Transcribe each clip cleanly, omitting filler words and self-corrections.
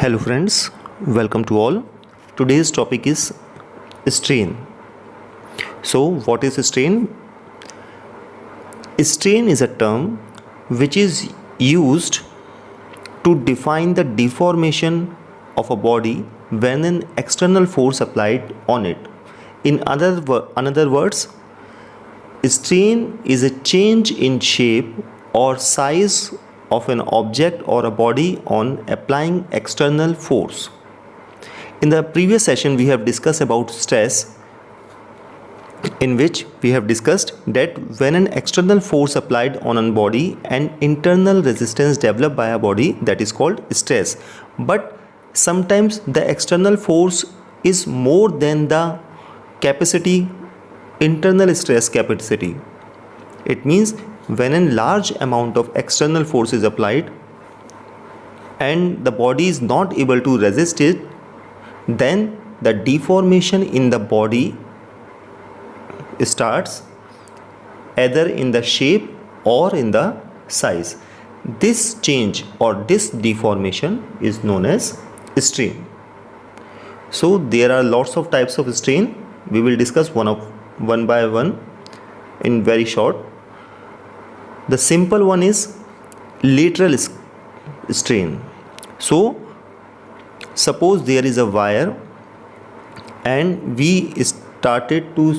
Hello friends, welcome to all. Today's topic is strain. So what is strain? Strain is a term which is used to define the deformation of a body when an external force applied on it. In other words, strain is a change in shape or size of an object or a body on applying external force. In the previous session we have discussed about stress, in which we have discussed that when an external force applied on a body and internal resistance developed by a body, that is called stress. But sometimes the external force is more than the capacity, internal stress capacity. It means when a large amount of external force is applied and the body is not able to resist it, then the deformation in the body starts, either in the shape or in the size. This change or this deformation is known as strain. So there are lots of types of strain. We will discuss one by one in very short. The simple one is lateral strain. So suppose there is a wire and we started to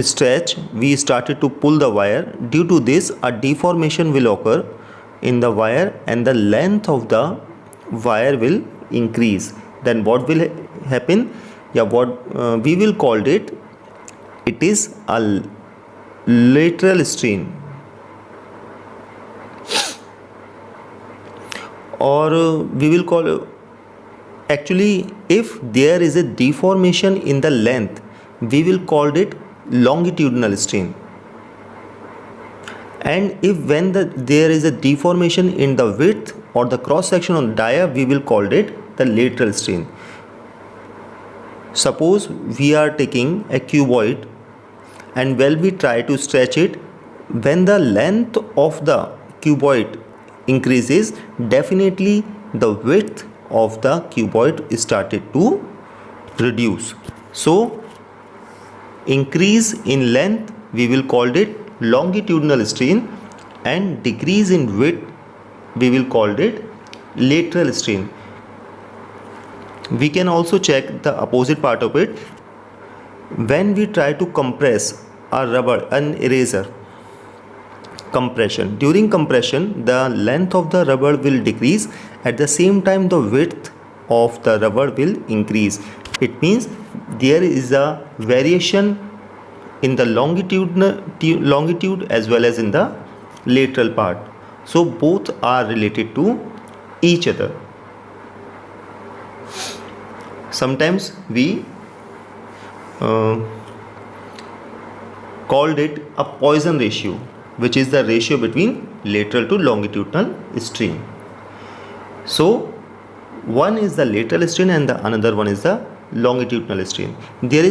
stretch, we started to pull the wire. Due to this, a deformation will occur in the wire and the length of the wire will increase. Then what will happen? We will call it is a lateral strain, or we will call, actually if there is a deformation in the length, we will call it longitudinal strain. And if when there is a deformation in the width or the cross section on the dia, we will call it the lateral strain. Suppose we are taking a cuboid and when we try to stretch it, when the length of the cuboid increases, definitely the width of the cuboid started to reduce. So increase in length, we will call it longitudinal strain, and decrease in width, we will call it lateral strain. We can also check the opposite part of it. When we try to compress a rubber, an eraser, compression. During compression, the length of the rubber will decrease. At the same time, the width of the rubber will increase. It means there is a variation in the longitude as well as in the lateral part. So both are related to each other. Sometimes we called it a Poisson ratio, which is the ratio between lateral to longitudinal strain. So one is the lateral strain and the another one is the longitudinal strain. There is